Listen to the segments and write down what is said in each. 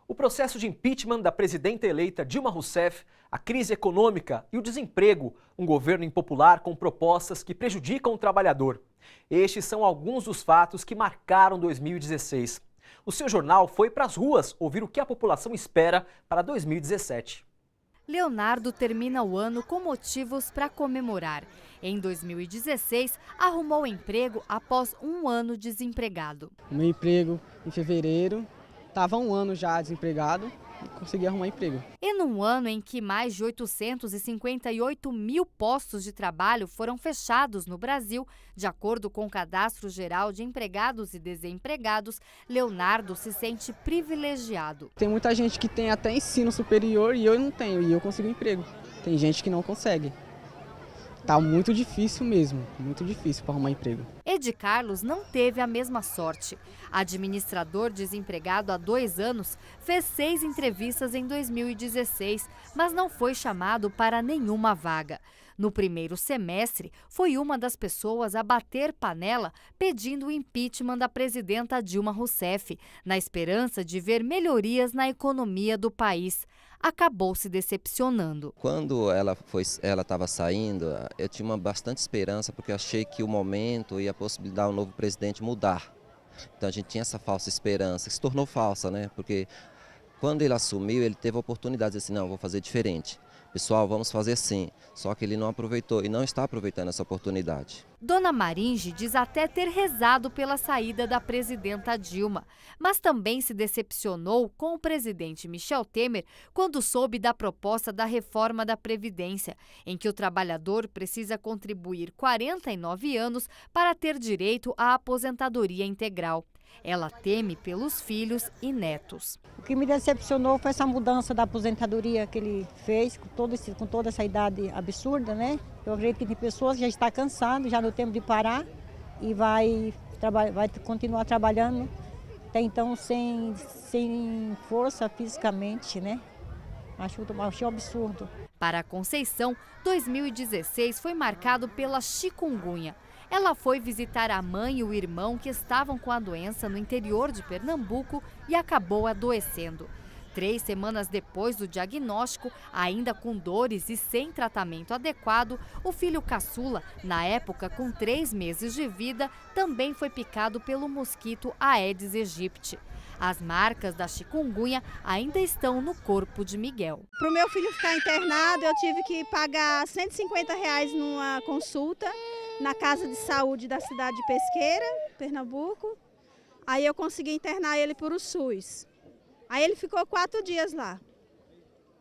O processo de impeachment da presidenta eleita Dilma Rousseff, a crise econômica e o desemprego, um governo impopular com propostas que prejudicam o trabalhador. Estes são alguns dos fatos que marcaram 2016. O seu jornal foi para as ruas ouvir o que a população espera para 2017. Leonardo termina o ano com motivos para comemorar. Em 2016, arrumou emprego após um ano desempregado. Meu emprego em fevereiro, estava um ano já desempregado e consegui arrumar emprego. E num ano em que mais de 858 mil postos de trabalho foram fechados no Brasil, de acordo com o Cadastro Geral de Empregados e Desempregados, Leonardo se sente privilegiado. Tem muita gente que tem até ensino superior e eu não tenho, e eu consigo emprego. Tem gente que não consegue. Tá muito difícil mesmo, muito difícil para arrumar emprego. Edi Carlos não teve a mesma sorte. Administrador desempregado há 2 anos, fez 6 entrevistas em 2016, mas não foi chamado para nenhuma vaga. No primeiro semestre, foi uma das pessoas a bater panela pedindo o impeachment da presidenta Dilma Rousseff, na esperança de ver melhorias na economia do país. Acabou se decepcionando. Quando ela estava saindo, eu tinha bastante esperança, porque eu achei que o momento e a possibilidade do novo presidente mudar. Então a gente tinha essa falsa esperança, que se tornou falsa, né? Porque quando ele assumiu, ele teve a oportunidade de dizer assim, não, vou fazer diferente. Pessoal, vamos fazer assim. Só que ele não aproveitou e não está aproveitando essa oportunidade. Dona Maringe diz até ter rezado pela saída da presidenta Dilma, mas também se decepcionou com o presidente Michel Temer quando soube da proposta da reforma da Previdência, em que o trabalhador precisa contribuir 49 anos para ter direito à aposentadoria integral. Ela teme pelos filhos e netos. O que me decepcionou foi essa mudança da aposentadoria que ele fez, com toda essa idade absurda, né? Eu acredito que tem pessoas que já estão cansadas, já no tempo de parar, e vai continuar trabalhando, até então sem força fisicamente, né? Achei um absurdo. Para a Conceição, 2016 foi marcado pela chikungunya. Ela foi visitar a mãe e o irmão que estavam com a doença no interior de Pernambuco e acabou adoecendo. 3 semanas depois do diagnóstico, ainda com dores e sem tratamento adequado, o filho caçula, na época com 3 meses de vida, também foi picado pelo mosquito Aedes aegypti. As marcas da chikungunya ainda estão no corpo de Miguel. Para o meu filho ficar internado, eu tive que pagar R$ 150 numa consulta na Casa de Saúde da cidade de Pesqueira, Pernambuco. Aí eu consegui internar ele por o SUS. Aí ele ficou 4 dias lá,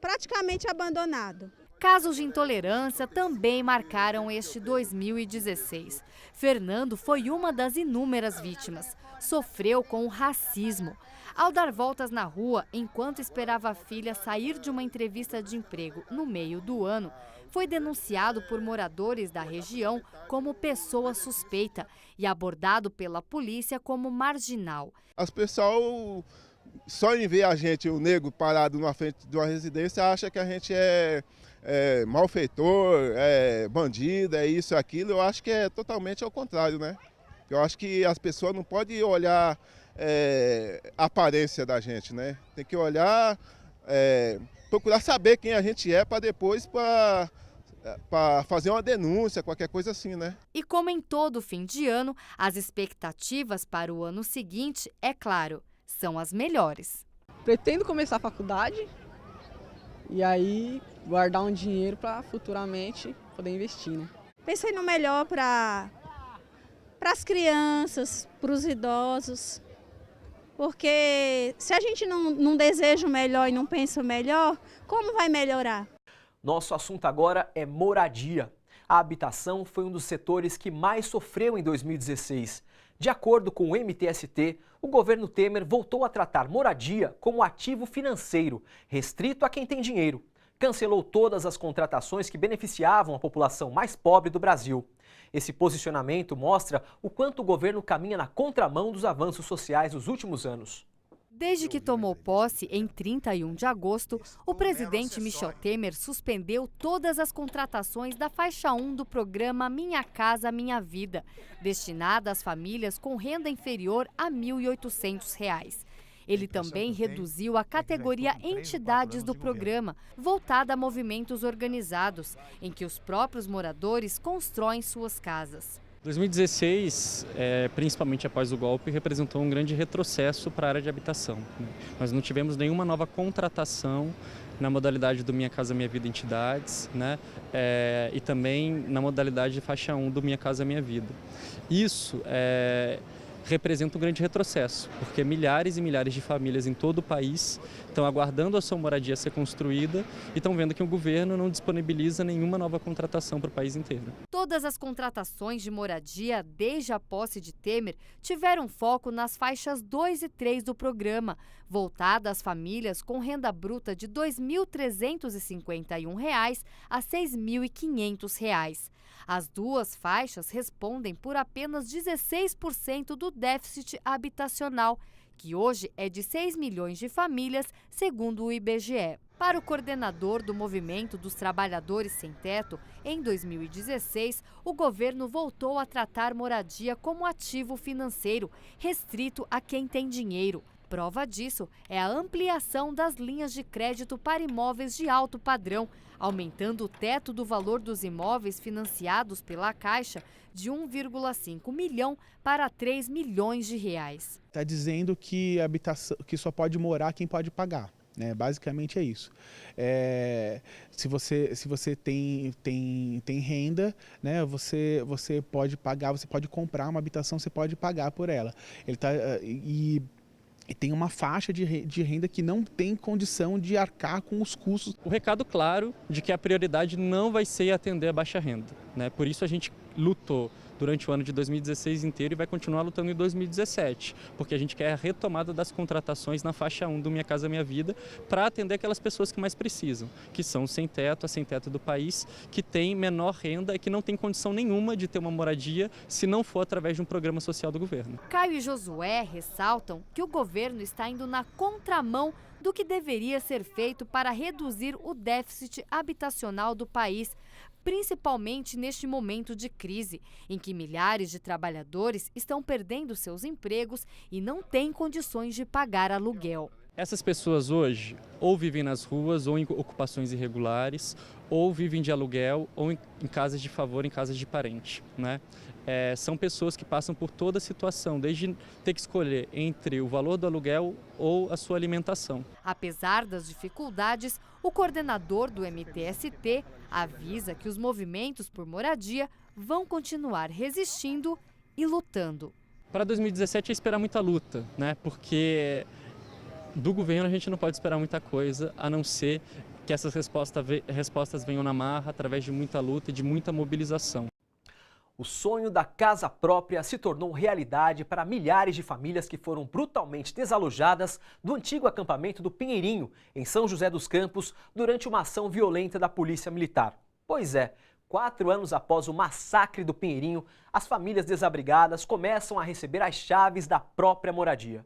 praticamente abandonado. Casos de intolerância também marcaram este 2016. Fernando foi uma das inúmeras vítimas. Sofreu com o racismo. Ao dar voltas na rua, enquanto esperava a filha sair de uma entrevista de emprego no meio do ano, foi denunciado por moradores da região como pessoa suspeita e abordado pela polícia como marginal. As pessoas, só em ver a gente, o negro, parado na frente de uma residência, acha que a gente é malfeitor, é bandido, é isso, aquilo. Eu acho que é totalmente ao contrário, né? Eu acho que as pessoas não podem olhar a aparência da gente, né? Tem que olhar, procurar saber quem a gente é para depois para fazer uma denúncia, qualquer coisa assim, né? E como em todo fim de ano, as expectativas para o ano seguinte, é claro, são as melhores. Pretendo começar a faculdade e aí guardar um dinheiro para futuramente poder investir, né? Pensei no melhor para as crianças, para os idosos, porque se a gente não deseja o melhor e não pensa o melhor, como vai melhorar? Nosso assunto agora é moradia. A habitação foi um dos setores que mais sofreu em 2016. De acordo com o MTST, o governo Temer voltou a tratar moradia como ativo financeiro, restrito a quem tem dinheiro. Cancelou todas as contratações que beneficiavam a população mais pobre do Brasil. Esse posicionamento mostra o quanto o governo caminha na contramão dos avanços sociais dos últimos anos. Desde que tomou posse em 31 de agosto, o presidente Michel Temer suspendeu todas as contratações da faixa 1 do programa Minha Casa Minha Vida, destinada às famílias com renda inferior a R$ 1.800. Ele também reduziu a categoria entidades do programa, voltada a movimentos organizados, em que os próprios moradores constroem suas casas. 2016, principalmente após o golpe, representou um grande retrocesso para a área de habitação. Nós não tivemos nenhuma nova contratação na modalidade do Minha Casa Minha Vida Entidades, e também na modalidade de faixa 1 do Minha Casa Minha Vida. Isso representa um grande retrocesso, porque milhares e milhares de famílias em todo o país estão aguardando a sua moradia ser construída e estão vendo que o governo não disponibiliza nenhuma nova contratação para o país inteiro. Todas as contratações de moradia desde a posse de Temer tiveram foco nas faixas 2 e 3 do programa, voltada às famílias com renda bruta de R$ 2.351 a R$ 6.500. As duas faixas respondem por apenas 16% do déficit habitacional, que hoje é de 6 milhões de famílias, segundo o IBGE. Para o coordenador do Movimento dos Trabalhadores Sem Teto, em 2016, o governo voltou a tratar moradia como ativo financeiro, restrito a quem tem dinheiro. Prova disso é a ampliação das linhas de crédito para imóveis de alto padrão, aumentando o teto do valor dos imóveis financiados pela Caixa de 1,5 milhão para 3 milhões de reais. Está dizendo que que só pode morar quem pode pagar. Basicamente é isso. Se você tem renda, você pode pagar, você pode comprar uma habitação, você pode pagar por ela. E tem uma faixa de renda que não tem condição de arcar com os custos. O recado claro de que a prioridade não vai ser atender a baixa renda. Por isso a gente lutou durante o ano de 2016 inteiro e vai continuar lutando em 2017, porque a gente quer a retomada das contratações na faixa 1 do Minha Casa Minha Vida para atender aquelas pessoas que mais precisam, que são sem teto, a sem teto do país, que tem menor renda e que não tem condição nenhuma de ter uma moradia se não for através de um programa social do governo. Caio e Josué ressaltam que o governo está indo na contramão do que deveria ser feito para reduzir o déficit habitacional do país, principalmente neste momento de crise, em que milhares de trabalhadores estão perdendo seus empregos e não têm condições de pagar aluguel. Essas pessoas hoje ou vivem nas ruas ou em ocupações irregulares, ou vivem de aluguel ou em casas de favor, em casas de parente. São pessoas que passam por toda a situação, desde ter que escolher entre o valor do aluguel ou a sua alimentação. Apesar das dificuldades, o coordenador do MTST avisa que os movimentos por moradia vão continuar resistindo e lutando. Para 2017 é esperar muita luta, porque do governo a gente não pode esperar muita coisa, a não ser que essas respostas venham na marra, através de muita luta e de muita mobilização. O sonho da casa própria se tornou realidade para milhares de famílias que foram brutalmente desalojadas do antigo acampamento do Pinheirinho, em São José dos Campos, durante uma ação violenta da Polícia Militar. Pois é, 4 anos após o massacre do Pinheirinho, as famílias desabrigadas começam a receber as chaves da própria moradia.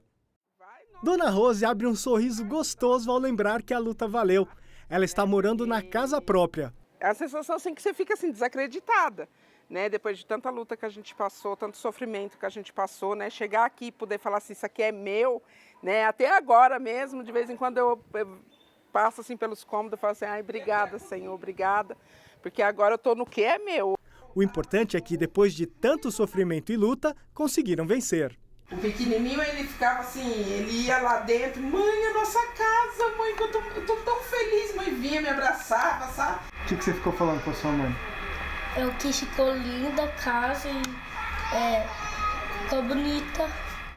Dona Rose abre um sorriso gostoso ao lembrar que a luta valeu. Ela está morando na casa própria. É a sensação assim, que você fica desacreditada. Depois de tanta luta que a gente passou, tanto sofrimento que a gente passou, chegar aqui e poder falar assim, isso aqui é meu, até agora mesmo, de vez em quando eu passo assim pelos cômodos e falo assim, ai, obrigada, Senhor, obrigada, porque agora eu estou no que é meu. O importante é que depois de tanto sofrimento e luta, conseguiram vencer. O pequenininho, ele ficava assim, ele ia lá dentro, mãe, a nossa casa, mãe, eu tô tão feliz, mãe, vinha, me abraçava, sabe? O que você ficou falando com a sua mãe? Que ficou linda a casa e ficou bonita.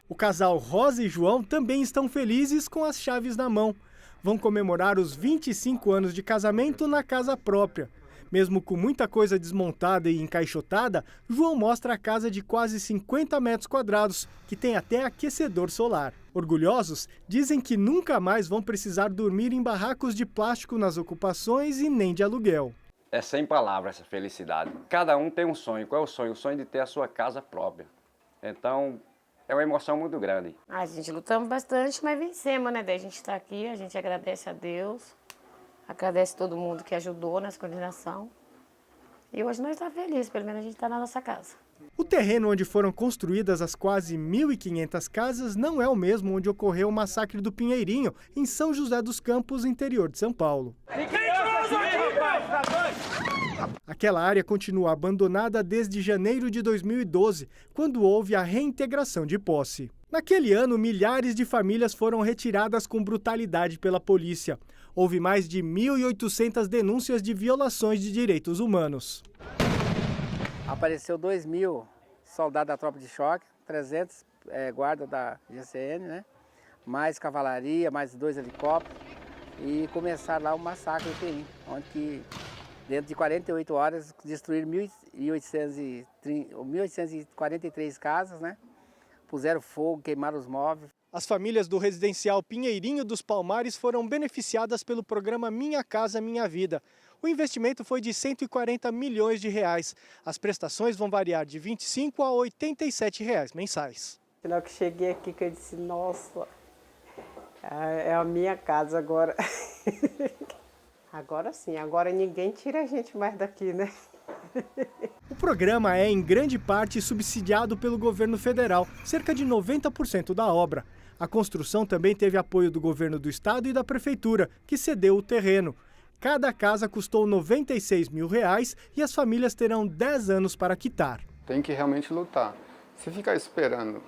O casal Rosa e João também estão felizes com as chaves na mão. Vão comemorar os 25 anos de casamento na casa própria. Mesmo com muita coisa desmontada e encaixotada, João mostra a casa de quase 50 metros quadrados, que tem até aquecedor solar. Orgulhosos, dizem que nunca mais vão precisar dormir em barracos de plástico nas ocupações e nem de aluguel. É sem palavras essa felicidade. Cada um tem um sonho. Qual é o sonho? O sonho de ter a sua casa própria. Então, é uma emoção muito grande. A gente lutamos bastante, mas vencemos, Daí a gente está aqui, a gente agradece a Deus, agradece todo mundo que ajudou nessa coordenação. E hoje nós estamos felizes, pelo menos a gente está na nossa casa. O terreno onde foram construídas as quase 1.500 casas não é o mesmo onde ocorreu o massacre do Pinheirinho, em São José dos Campos, interior de São Paulo. Aquela área continua abandonada desde janeiro de 2012, quando houve a reintegração de posse. Naquele ano, milhares de famílias foram retiradas com brutalidade pela polícia. Houve mais de 1.800 denúncias de violações de direitos humanos. Apareceu 2.000 soldados da tropa de choque, 300 guardas da GCN, né? Mais cavalaria, mais 2 helicópteros. E começaram lá o massacre do Pinheirinho, onde que, dentro de 48 horas, destruíram 1.843 casas, né? Puseram fogo, queimaram os móveis. As famílias do residencial Pinheirinho dos Palmares foram beneficiadas pelo programa Minha Casa Minha Vida. O investimento foi de 140 milhões de reais. As prestações vão variar de R$ 25 a R$ 87 mensais. Na hora que cheguei aqui, que eu disse, nossa, é a minha casa agora. Agora sim, agora ninguém tira a gente mais daqui, né? O programa é, em grande parte, subsidiado pelo governo federal, cerca de 90% da obra. A construção também teve apoio do governo do estado e da prefeitura, que cedeu o terreno. Cada casa custou R$ 96 mil e as famílias terão 10 anos para quitar. Tem que realmente lutar. Se ficar esperando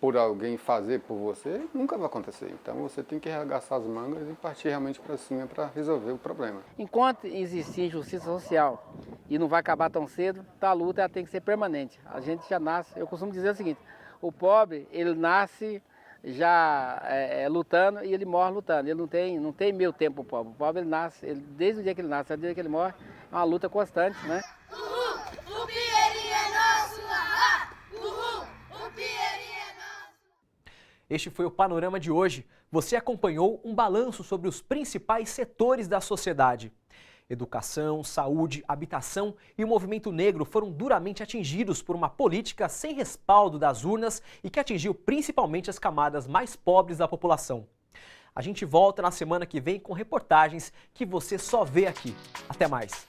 por alguém fazer por você, nunca vai acontecer. Então você tem que arregaçar as mangas e partir realmente para cima para resolver o problema. Enquanto existir justiça social e não vai acabar tão cedo, a luta tem que ser permanente. A gente já nasce, eu costumo dizer o seguinte, o pobre, ele nasce já lutando e ele morre lutando. Ele não tem meio tempo o pobre. O pobre, ele nasce, desde o dia que ele nasce até o dia que ele morre, é uma luta constante, né? Uhul, o Pinheirinho é nosso! Uhul, o Pinheirinho é nosso! Este foi o Panorama de hoje. Você acompanhou um balanço sobre os principais setores da sociedade. Educação, saúde, habitação e o movimento negro foram duramente atingidos por uma política sem respaldo das urnas e que atingiu principalmente as camadas mais pobres da população. A gente volta na semana que vem com reportagens que você só vê aqui. Até mais!